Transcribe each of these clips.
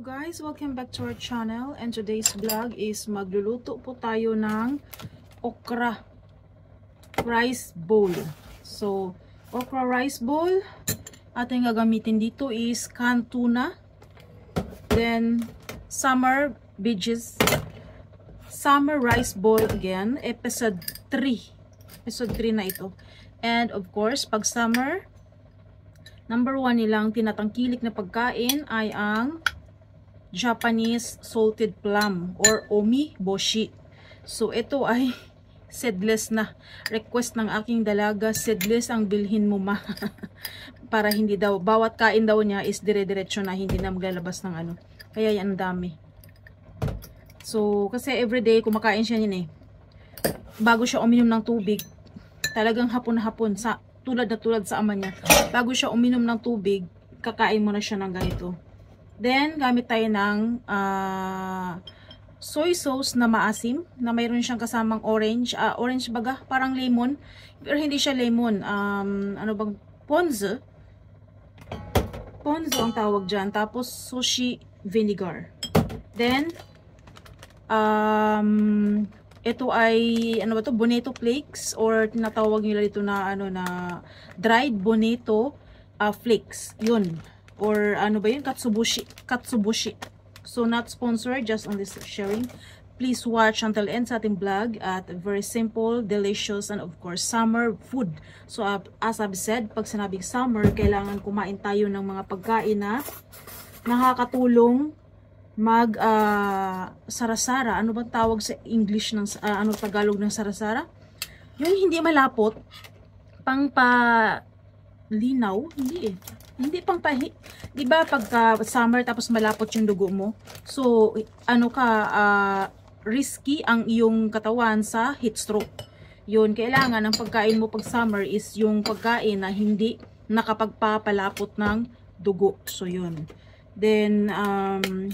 Guys, welcome back to our channel, and today's vlog is magluluto po tayo ng okra rice bowl. So, okra rice bowl, ating gagamitin dito is canned tuna, then summer veggies, summer rice bowl again, episode 3 na ito. And of course, pag summer, number 1 nilang tinatangkilik na pagkain ay ang Japanese salted plum or omiboshi. So ito ay seedless na. Request ng aking dalaga, seedless ang bilhin mo ma. Para hindi daw, bawat kain daw niya is dire-diretso na, hindi na maglalabas ng ano. Kaya yan dami. So kasi everyday kumakain siya yun eh. Bago siya uminom ng tubig, talagang hapon na hapon, tulad sa ama niya. Bago siya uminom ng tubig, kakain mo na siya ng ganito. Then, gamit tayo ng soy sauce na maasim, na mayroon siyang kasamang orange. Orange baga, parang lemon. Pero hindi siya lemon. Ano bang? Ponzu. Ponzu ang tawag dyan. Tapos, sushi vinegar. Then, ito ay, ano ba to? Bonito flakes. Or tinatawag nila dito na, na dried bonito flakes. Yun. Or ano ba yun? Katsubushi. So not sponsored, just on this sharing. Please watch until end sa ating vlog at very simple, delicious, and of course summer food. So as I've said, pag sinabing summer, kailangan kumain tayo ng mga pagkain na nakakatulong mag sarasara. Ano bang tawag sa English ng Tagalog ng sarasara? Yung hindi malapot, pang linaw, hindi eh. Hindi pang di ba pagka summer tapos malapot yung dugo mo? So, risky ang iyong katawan sa heat stroke. Yun, kailangan ang pagkain mo pag summer is yung pagkain na hindi nakapagpapalapot ng dugo. So, yun. Then,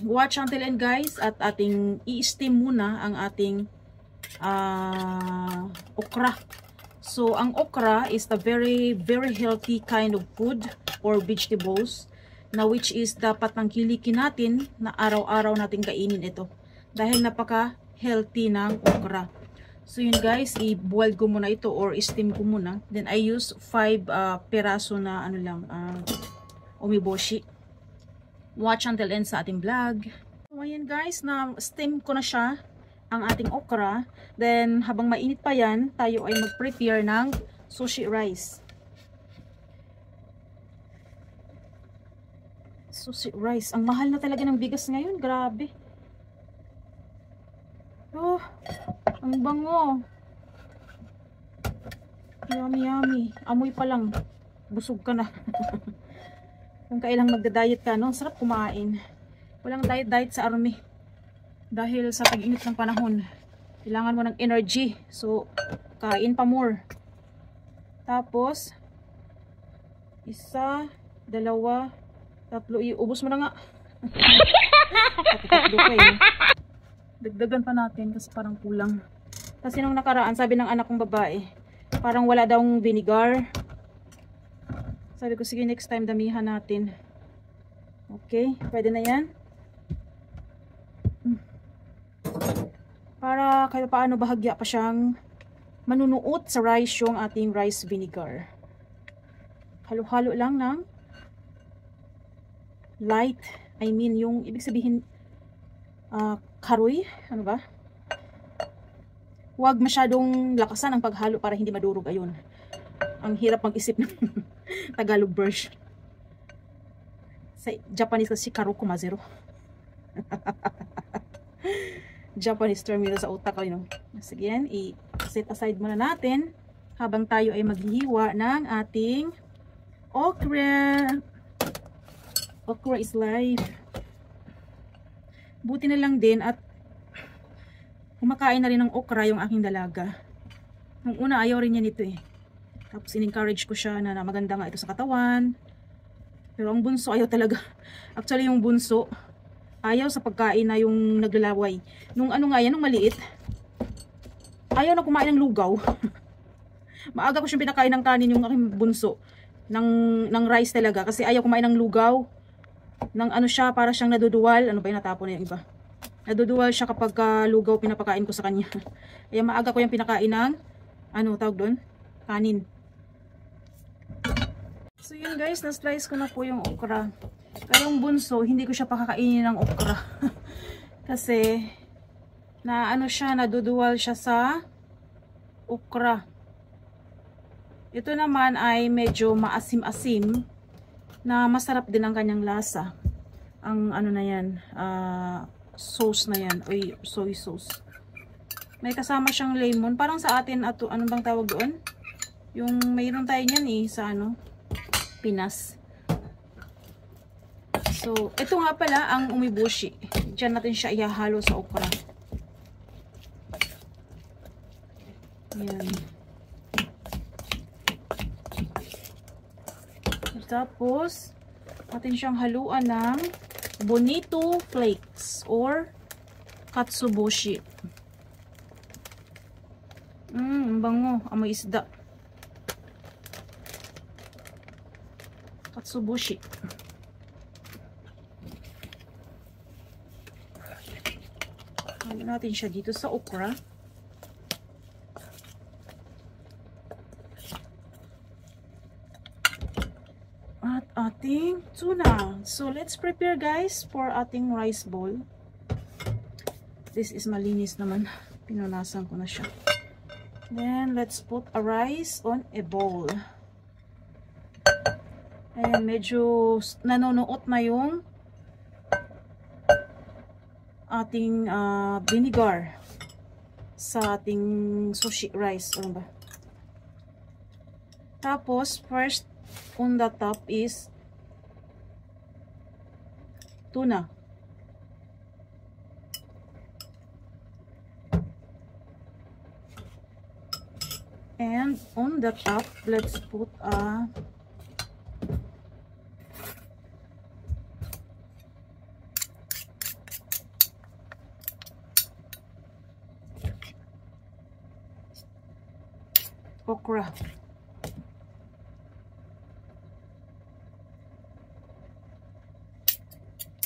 watch until end guys, at ating i-steam muna ang ating okra. So, ang okra is a very, very healthy kind of food or vegetables na which is dapat tangkilikin natin na araw-araw natin kainin ito. Dahil napaka-healthy ng okra. So, yun guys, i-boil ko muna ito or i-steam ko muna. Then, I use 5 peraso na omiboshi. Watch until end sa ating vlog. So, ayan guys, na-steam ko na siya ang ating okra. Then, habang mainit pa yan, tayo ay mag-prepare ng sushi rice. Sushi rice. Ang mahal na talaga ng bigas ngayon. Grabe. Oh, ang bango. Yummy, yummy. Amoy pa lang. Busog ka na. Kung kailang magda-diet ka, no? Sarap kumain. Walang diet sa army. Dahil sa pag-init ng panahon, kailangan mo ng energy. So, kain pa more. Tapos, 1, 2, 3, ubos mo na nga. Tatlo kayo. Dagdagan pa natin kasi parang kulang. Kasi nung nakaraan, sabi ng anak kong babae, parang wala daw vinegar. Sabi ko, sige next time damihan natin. Okay, pwede na yan. Para kahit paano bahagya pa siyang manunuot sa rice yung ating rice vinegar. Halo-halo lang ng light. I mean, yung ibig sabihin karoy. Ano ba? Huwag masyadong lakasan ang paghalo para hindi madurog. Ayun. Ang hirap mag-isip ng Tagalog version. Sa Japanese kasi karokumazero. Japanese term yun sa utak ko, Sige yan, i-set aside muna natin habang tayo ay maghihiwa ng ating okra. Okra is life. Buti na lang din at kumakain na rin ng okra yung aking dalaga. Nung una, ayaw rin niya nito eh. Tapos in-encourage ko siya na maganda nga ito sa katawan. Pero ang bunso ayaw talaga. Actually yung bunso, ayaw sa pagkain na yung naglalaway. Nung nung maliit, ayaw na kumain ng lugaw. Maaga ko siyang pinakain ng kanin yung aking bunso. Ng rice talaga. Kasi ayaw kumain ng lugaw. ng ano siya, para siyang naduduwal. Ano ba yung natapon na yung iba? Naduduwal siya kapag lugaw pinapakain ko sa kanya. Kaya maaga ko yung pinakain ng, ano tawag doon? Kanin. So yun guys, na-slice ko na po yung okra. Kaya yung bunso, hindi ko siya pakakainin ng okra. Kasi, na ano siya, naduduwal siya sa okra. Ito naman ay medyo maasim-asim, na masarap din ang kanyang lasa. Ang ano na yan, sauce na yan, o soy sauce. May kasama siyang lemon. Parang sa atin, ano bang tawag doon? Yung mayroon tayo niyan sa ano, Pinas. So, ito nga pala ang umiboshi. Diyan natin siya ihahalo sa okra. Yan. Tapos, natin siyang haluan ng bonito flakes or katsuboshi. Ang bango. Amoy isda. Katsuboshi. Halo natin siya dito sa okra. At ating tuna. So, let's prepare guys for ating rice bowl. This is malinis naman. Pinunasan ko na siya. Then, let's put a rice on a bowl. Ayan, medyo nanonoot na yung ating vinegar sa ating sushi rice. Ano ba? Tapos, first on the top is tuna. And on the top, let's put a okra.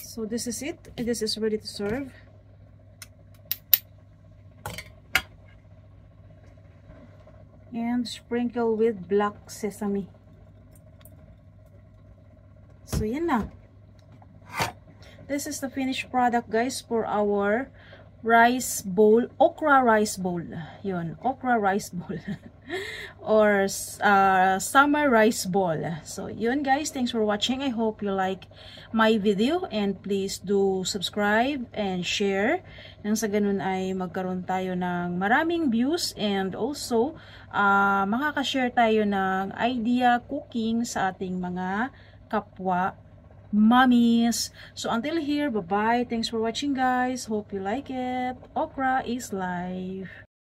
So this is it. This is ready to serve. And sprinkle with black sesame. So yan na. This is the finished product guys for our rice bowl, okra rice bowl. Yun, okra rice bowl. Or summer rice bowl. So yun guys, thanks for watching. I hope you like my video and please do subscribe and share. Nang sa ganun ay magkaroon tayo ng maraming views and also makaka-share tayo ng idea cooking sa ating mga kapwa mommies. So until here, bye bye. Thanks for watching guys. Hope you like it. Okra is life.